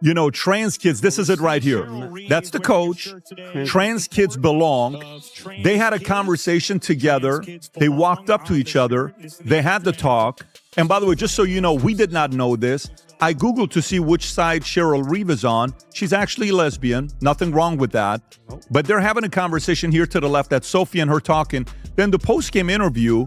You know, trans kids, this is it right here. That's the coach. Trans kids belong. They had a conversation together. They walked up to each other. They had the talk. And by the way, just so you know, we did not know this. I Googled to see which side Cheryl Reeve is on. She's actually lesbian. Nothing wrong with that. But they're having a conversation here to the left. That's Sophie and her talking. Then the post-game interview,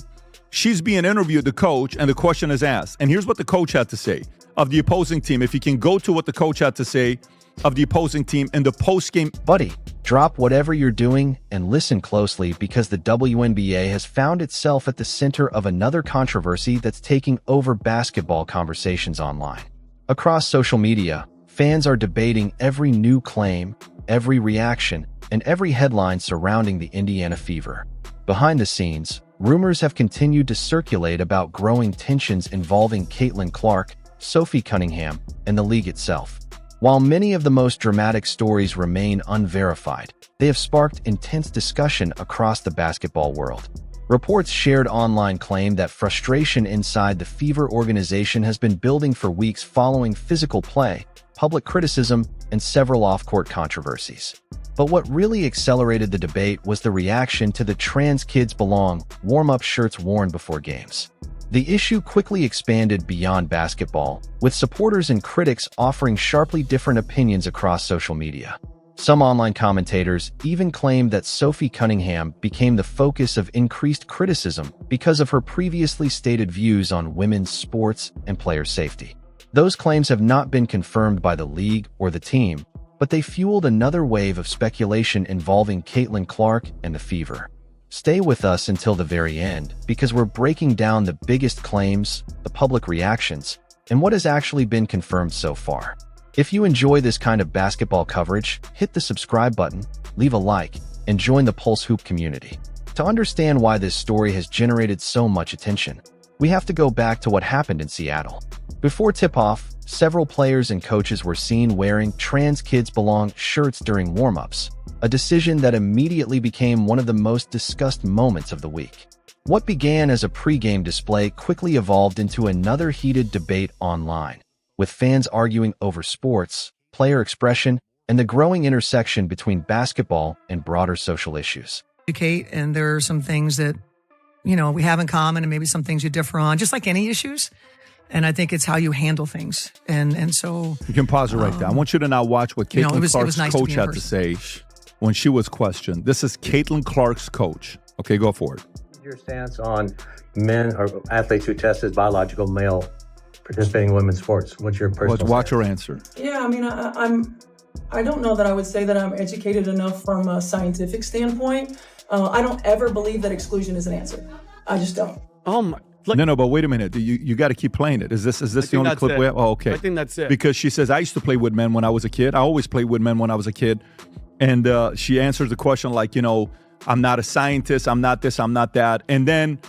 she's being interviewed, the coach, and the question is asked. And here's what the coach had to say of the opposing team. If you can go to what the coach had to say of the opposing team in the post-game. Buddy, drop whatever you're doing and listen closely, because the WNBA has found itself at the center of another controversy that's taking over basketball conversations online. Across social media, fans are debating every new claim, every reaction, and every headline surrounding the Indiana Fever. Behind the scenes, rumors have continued to circulate about growing tensions involving Clark, Sophie Cunningham, and the league itself. While many of the most dramatic stories remain unverified, they have sparked intense discussion across the basketball world. Reports shared online claim that frustration inside the Fever organization has been building for weeks following physical play, public criticism, and several off-court controversies. But what really accelerated the debate was the reaction to the Trans Kids Belong warm-up shirts worn before games. The issue quickly expanded beyond basketball, with supporters and critics offering sharply different opinions across social media. Some online commentators even claimed that Sophie Cunningham became the focus of increased criticism because of her previously stated views on women's sports and player safety. Those claims have not been confirmed by the league or the team, but they fueled another wave of speculation involving Clark and the Fever. Stay with us until the very end, because we're breaking down the biggest claims, the public reactions, and what has actually been confirmed so far. If you enjoy this kind of basketball coverage, hit the subscribe button, leave a like, and join the Pulse Hoop community. To understand why this story has generated so much attention, we have to go back to what happened in Seattle. Before tip-off, several players and coaches were seen wearing Trans Kids Belong shirts during warm-ups, a decision that immediately became one of the most discussed moments of the week. What began as a pre-game display quickly evolved into another heated debate online, with fans arguing over sports, player expression, and the growing intersection between basketball and broader social issues. And there are some things that, you know, we have in common, and maybe some things you differ on, just like any issues. And I think it's how you handle things. And so... You can pause it right there. I want you to now watch what Clark's nice coach had to say when she was questioned. This is Clark's coach. Okay, go for it. Your stance on men or athletes who test as biological male participating in women's sports? What's your personal Let's watch stance? her answer. Yeah, I mean, I don't know that I would say that I'm educated enough from a scientific standpoint. I don't ever believe that exclusion is an answer. I just don't. Oh my. No, but wait a minute. You got to keep playing it. Is this the only clip we have? Oh, okay. I think that's it. Because she says, I used to play with men when I was a kid. I always played with men when I was a kid. And she answers the question like, you know, I'm not a scientist. I'm not this. I'm not that. And then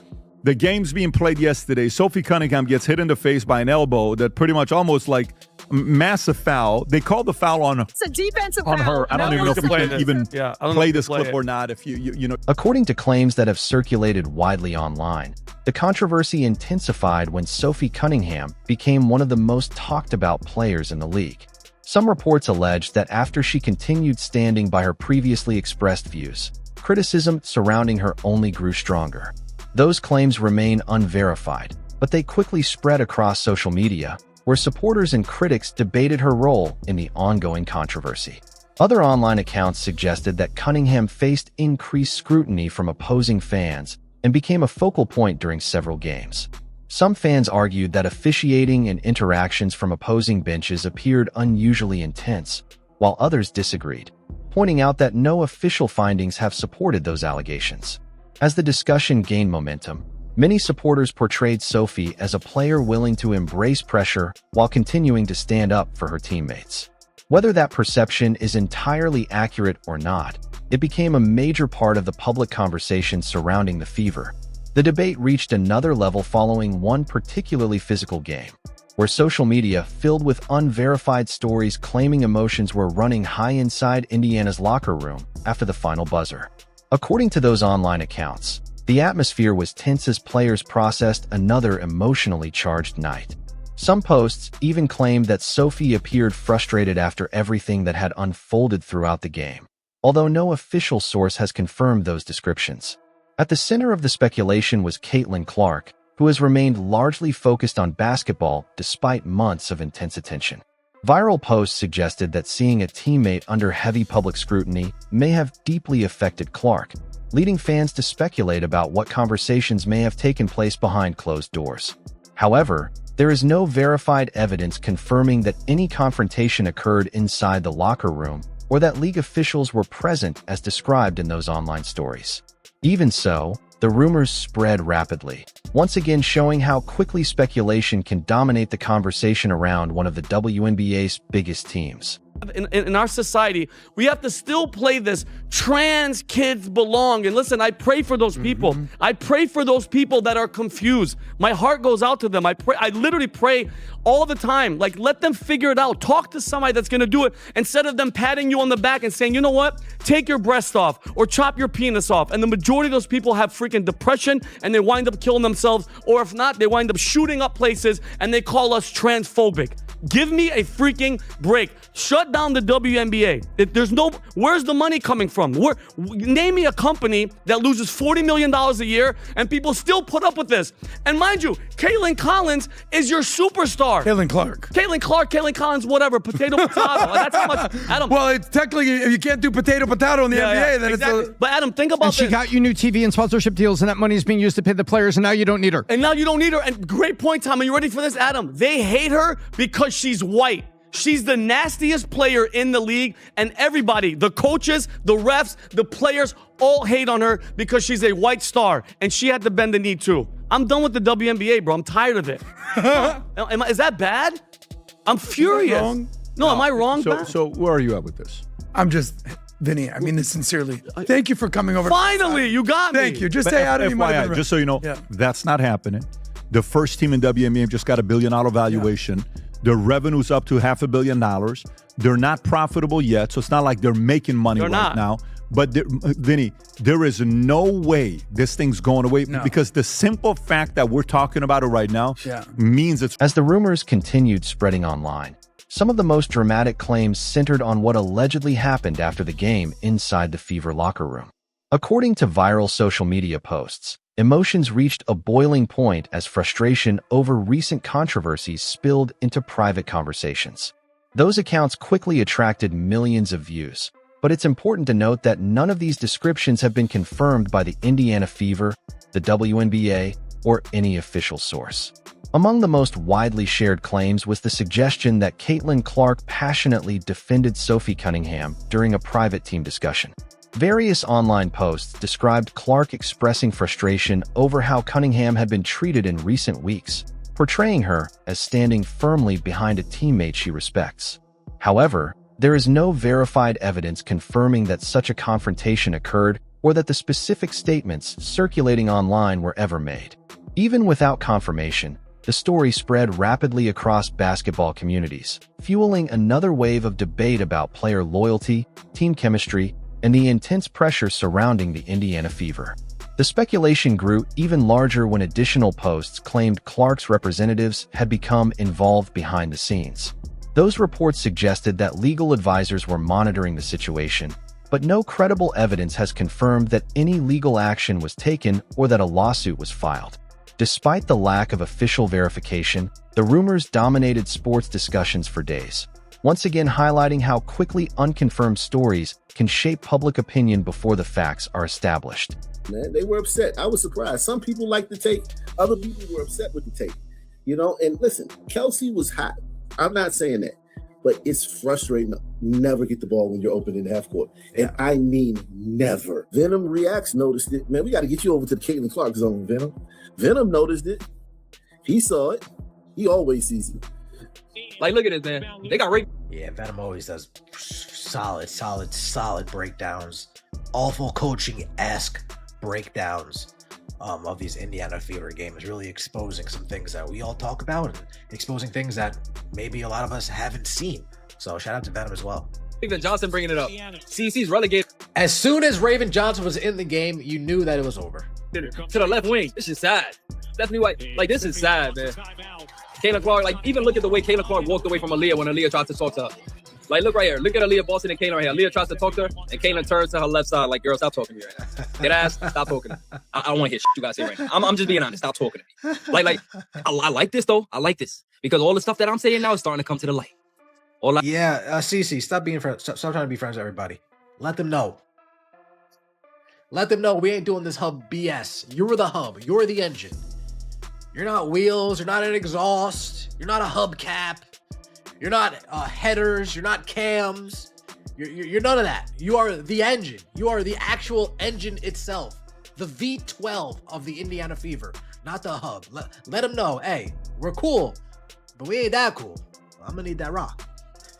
the game's being played yesterday. Sophie Cunningham gets hit in the face by an elbow that pretty much almost like massive foul. They called the foul on it's a defensive on foul. her. I don't even know if we can even play this clip or not. If you know. According to claims that have circulated widely online, the controversy intensified when Sophie Cunningham became one of the most talked about players in the league. Some reports allege that after she continued standing by her previously expressed views, criticism surrounding her only grew stronger. Those claims remain unverified, but they quickly spread across social media, where supporters and critics debated her role in the ongoing controversy. Other online accounts suggested that Cunningham faced increased scrutiny from opposing fans and became a focal point during several games. Some fans argued that officiating and interactions from opposing benches appeared unusually intense, while others disagreed, pointing out that no official findings have supported those allegations. As the discussion gained momentum, many supporters portrayed Sophie as a player willing to embrace pressure while continuing to stand up for her teammates. Whether that perception is entirely accurate or not, it became a major part of the public conversation surrounding the Fever. The debate reached another level following one particularly physical game, where social media filled with unverified stories claiming emotions were running high inside Indiana's locker room after the final buzzer. According to those online accounts, the atmosphere was tense as players processed another emotionally charged night. Some posts even claimed that Sophie appeared frustrated after everything that had unfolded throughout the game, although no official source has confirmed those descriptions. At the center of the speculation was Caitlin Clark, who has remained largely focused on basketball despite months of intense attention. Viral posts suggested that seeing a teammate under heavy public scrutiny may have deeply affected Clark, leading fans to speculate about what conversations may have taken place behind closed doors. However, there is no verified evidence confirming that any confrontation occurred inside the locker room or that league officials were present as described in those online stories. Even so, the rumors spread rapidly, once again showing how quickly speculation can dominate the conversation around one of the WNBA's biggest teams. In our society, we have to still play this trans kids belong. And listen, I pray for those people. I pray for those people that are confused. My heart goes out to them. I literally pray all the time. Like, let them figure it out. Talk to somebody that's going to do it instead of them patting you on the back and saying, you know what? Take your breast off or chop your penis off. And the majority of those people have freaking depression and they wind up killing themselves. Or if not, they wind up shooting up places and they call us transphobic. Give me a freaking break. Shut down the WNBA. Where's the money coming from? Name me a company that loses $40 million a year and people still put up with this. And mind you, Caitlin Collins is your superstar. Caitlin Clark, Caitlin Collins, whatever. Potato. That's how much. Adam. Well, it's technically, if you can't do potato in the NBA, then exactly. it's But Adam, think about and she this. got you new TV and sponsorship deals, and that money is being used to pay the players, and now you don't need her. And great point, Tom. Are you ready for this, Adam? They hate her because she's white. She's the nastiest player in the league, and everybody, the coaches, the refs, the players, all hate on her because she's a white star, and she had to bend the knee too. I'm done with the WNBA, bro. I'm tired of it. Is that bad? I'm furious. Wrong? No, am I wrong? So where are you at with this? I'm just, Vinny, I mean this sincerely. Thank you for coming over. Finally, you got me. Thank you. Just say hi to me. FYI, just so you know, that's not happening. The first team in WNBA just got $1 billion valuation. Yeah. Their revenue's up to $500 million. They're not profitable yet, so it's not like they're making money now. But Vinny, there is no way this thing's going away because the simple fact that we're talking about it right now means it's... As the rumors continued spreading online, some of the most dramatic claims centered on what allegedly happened after the game inside the Fever locker room. According to viral social media posts, emotions reached a boiling point as frustration over recent controversies spilled into private conversations. Those accounts quickly attracted millions of views, but it's important to note that none of these descriptions have been confirmed by the Indiana Fever, the WNBA, or any official source. Among the most widely shared claims was the suggestion that Caitlin Clark passionately defended Sophie Cunningham during a private team discussion. Various online posts described Clark expressing frustration over how Cunningham had been treated in recent weeks, portraying her as standing firmly behind a teammate she respects. However, there is no verified evidence confirming that such a confrontation occurred or that the specific statements circulating online were ever made. Even without confirmation, the story spread rapidly across basketball communities, fueling another wave of debate about player loyalty, team chemistry, and the intense pressure surrounding the Indiana Fever. The speculation grew even larger when additional posts claimed Clark's representatives had become involved behind the scenes. Those reports suggested that legal advisors were monitoring the situation, but no credible evidence has confirmed that any legal action was taken or that a lawsuit was filed. Despite the lack of official verification, the rumors dominated sports discussions for days, once again highlighting how quickly unconfirmed stories can shape public opinion before the facts are established. Man, they were upset. I was surprised. Some people liked the take. Other people were upset with the take. You know, and listen, Kelsey was hot. I'm not saying that. But it's frustrating to never get the ball when you're open in the half court. And I mean never. Venom Reacts noticed it. Man, we got to get you over to the Caitlin Clark zone, Venom. Venom noticed it. He saw it. He always sees it. Like, look at it, man. They got raped. Yeah, Venom always does solid breakdowns. Awful coaching-esque breakdowns of these Indiana Fever games, really exposing some things that we all talk about and exposing things that maybe a lot of us haven't seen. So shout out to Venom as well. Raven Johnson bringing it up. CC's relegated. As soon as Raven Johnson was in the game, you knew that it was over. To the left wing. This is sad. Stephanie White. Like, this is sad, man. Caitlin Clark, like, even look at the way Caitlin Clark walked away from Aaliyah when Aaliyah tried to talk to her. Like, look right here. Look at Aaliyah Boston and Caitlin right here. Aaliyah tries to talk to her, and Caitlin turns to her left side like, girl, stop talking to me right now. Dead ass, stop talking to me. I don't want to hear shit you guys say right now. I'm just being honest. Stop talking to me. I like this, though. I like this. Because all the stuff that I'm saying now is starting to come to the light. Cece, stop being friends. Stop trying to be friends with everybody. Let them know. Let them know we ain't doing this hub BS. You're the hub. You're the engine. You're not wheels. You're not an exhaust. You're not a hubcap. You're not headers. You're not cams. You're none of that. You are the engine. You are the actual engine itself. The V12 of the Indiana Fever, not the hub. Let them know, hey, we're cool, but we ain't that cool. I'm gonna need that rock.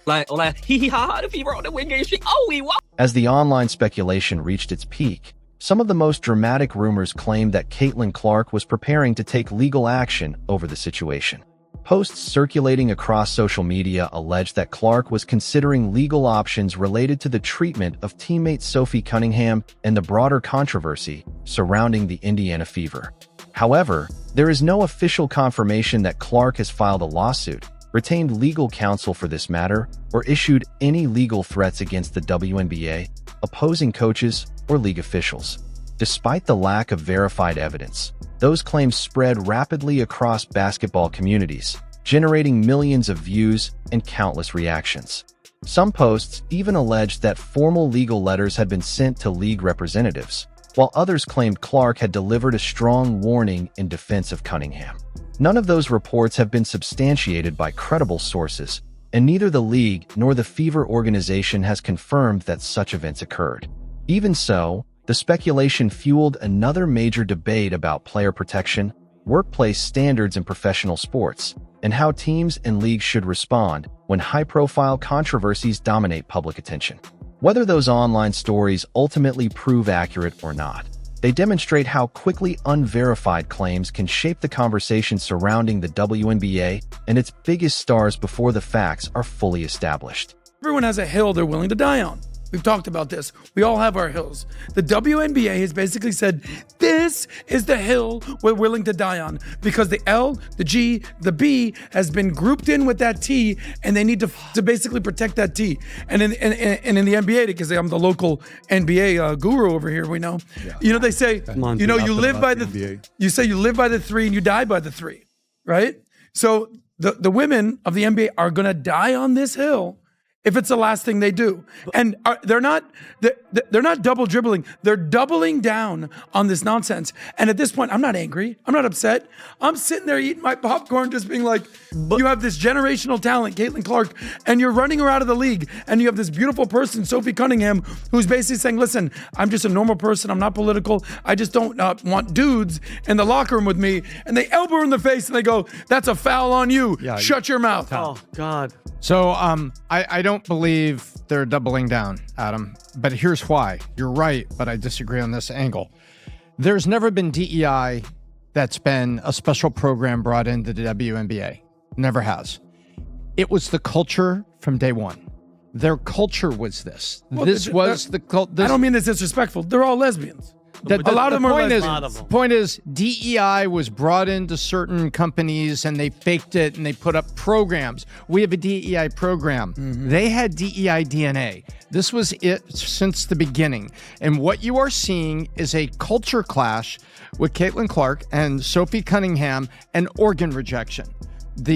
Like, hee hee ha ha, the Fever on the wing game shit. Oh, we what? As the online speculation reached its peak, some of the most dramatic rumors claimed that Caitlin Clark was preparing to take legal action over the situation. Posts circulating across social media alleged that Clark was considering legal options related to the treatment of teammate Sophie Cunningham and the broader controversy surrounding the Indiana Fever. However, there is no official confirmation that Clark has filed a lawsuit, retained legal counsel for this matter, or issued any legal threats against the WNBA, opposing coaches, or league officials. Despite the lack of verified evidence, those claims spread rapidly across basketball communities, generating millions of views and countless reactions. Some posts even alleged that formal legal letters had been sent to league representatives, while others claimed Clark had delivered a strong warning in defense of Cunningham. None of those reports have been substantiated by credible sources, and neither the league nor the Fever organization has confirmed that such events occurred. Even so, the speculation fueled another major debate about player protection, workplace standards in professional sports, and how teams and leagues should respond when high-profile controversies dominate public attention. Whether those online stories ultimately prove accurate or not, they demonstrate how quickly unverified claims can shape the conversation surrounding the WNBA and its biggest stars before the facts are fully established. Everyone has a hill they're willing to die on. We've talked about this. We all have our hills. The WNBA has basically said, this is the hill we're willing to die on because the L, the G, the B has been grouped in with that T, and they need to basically protect that T. And in the NBA, because I'm the local NBA guru over here, we know. Yeah. You know, they say, you live by you say you live by the 3 and you die by the 3, right? So the women of the NBA are going to die on this hill if it's the last thing they do. And they're not double dribbling. They're doubling down on this nonsense. And at this point, I'm not angry. I'm not upset. I'm sitting there eating my popcorn just being like, you have this generational talent, Caitlin Clark, and you're running her out of the league. And you have this beautiful person, Sophie Cunningham, who's basically saying, listen, I'm just a normal person. I'm not political. I just don't want dudes in the locker room with me. And they elbow her in the face and they go, that's a foul on you. Yeah, shut your mouth. Oh, God. So I don't believe they're doubling down, Adam. But here's why. You're right, but I disagree on this angle. There's never been DEI that's been a special program brought into the WNBA. Never has. It was the culture from day one. Their culture was this. Well, I don't mean this disrespectful. They're all lesbians. A lot of them are lesbians. The point is, DEI was brought into certain companies and they faked it and they put up programs. We have a DEI program. Mm-hmm. They had DEI DNA. This was it since the beginning. And what you are seeing is a culture clash with Caitlin Clark and Sophie Cunningham and organ rejection.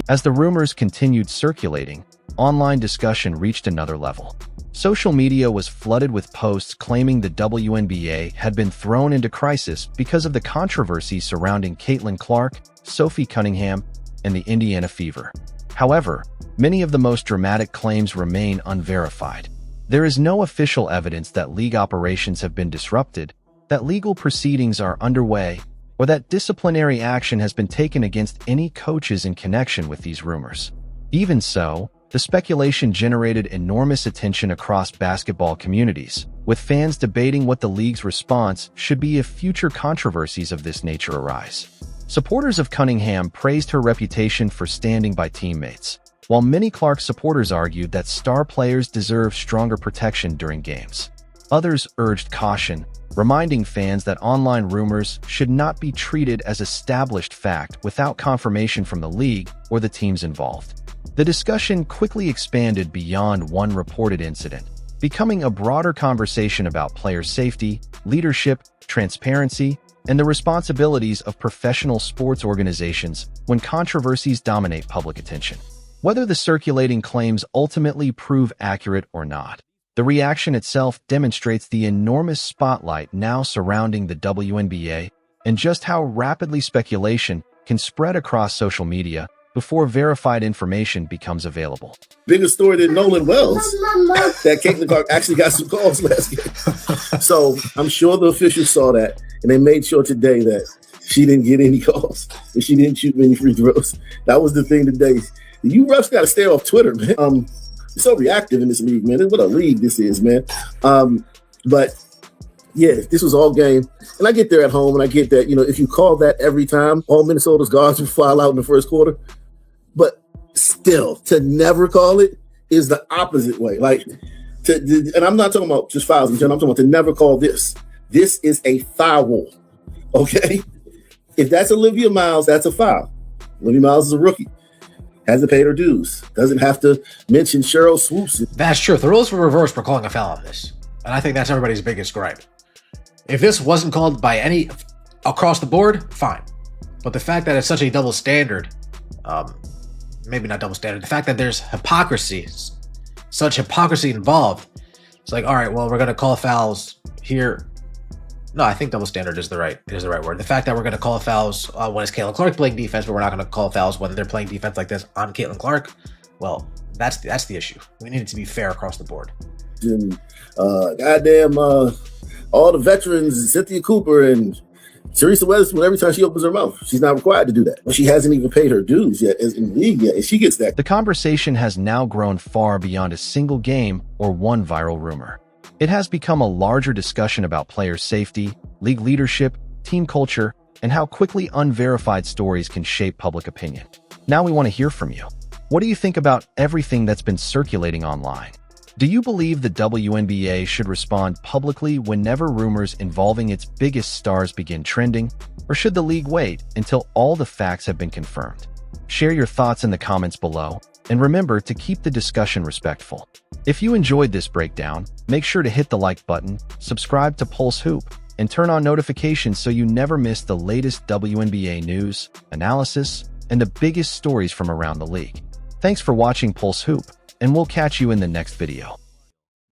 As the rumors continued circulating, online discussion reached another level. Social media was flooded with posts claiming the WNBA had been thrown into crisis because of the controversy surrounding Caitlin Clark, Sophie Cunningham, and the Indiana Fever. However, many of the most dramatic claims remain unverified. There is no official evidence that league operations have been disrupted, that legal proceedings are underway, or that disciplinary action has been taken against any coaches in connection with these rumors. Even so, the speculation generated enormous attention across basketball communities, with fans debating what the league's response should be if future controversies of this nature arise. Supporters of Cunningham praised her reputation for standing by teammates, while many Clark supporters argued that star players deserve stronger protection during games. Others urged caution, reminding fans that online rumors should not be treated as established fact without confirmation from the league or the teams involved. The discussion quickly expanded beyond one reported incident, becoming a broader conversation about player safety, leadership, transparency, and the responsibilities of professional sports organizations when controversies dominate public attention. Whether the circulating claims ultimately prove accurate or not, the reaction itself demonstrates the enormous spotlight now surrounding the WNBA and just how rapidly speculation can spread across social media before verified information becomes available. Bigger story than Nolan Wells, that Caitlin Clark actually got some calls last game. So I'm sure the officials saw that, and they made sure today that she didn't get any calls and she didn't shoot many free throws. That was the thing today. You refs got to stay off Twitter, man. So reactive in this league, man. What a league this is, man. But yeah, this was all game. And I get there at home and I get that, if you call that every time, all Minnesota's guards would file out in the first quarter. But still, to never call it is the opposite way. And I'm not talking about just fouls, I'm talking about to never call this. This is a foul, okay? If that's Olivia Miles, that's a foul. Olivia Miles is a rookie. Hasn't paid her dues. Doesn't have to mention Cheryl Swoops. That's true. If the roles were reversed, we're calling a foul on this. And I think that's everybody's biggest gripe. If this wasn't called by any across the board, fine. But the fact that it's such a double standard, maybe not double standard, the fact that there's such hypocrisy involved, it's like, all right, well, we're going to call fouls here. No, I think double standard is the right word. The fact that we're going to call fouls when it's Caitlin Clark playing defense, but we're not going to call fouls when they're playing defense like this on Caitlin Clark, well, that's the issue. We need it to be fair across the board. And all the veterans, Cynthia Cooper and Teresa Weatherspoon, every time she opens her mouth, she's not required to do that. But she hasn't even paid her dues yet in the league yet, and she gets that. The conversation has now grown far beyond a single game or one viral rumor. It has become a larger discussion about player safety, league leadership, team culture, and how quickly unverified stories can shape public opinion. Now we want to hear from you. What do you think about everything that's been circulating online? Do you believe the WNBA should respond publicly whenever rumors involving its biggest stars begin trending, or should the league wait until all the facts have been confirmed? Share your thoughts in the comments below, and remember to keep the discussion respectful. If you enjoyed this breakdown, make sure to hit the like button, subscribe to Pulse Hoop, and turn on notifications so you never miss the latest WNBA news, analysis, and the biggest stories from around the league. Thanks for watching Pulse Hoop, and we'll catch you in the next video.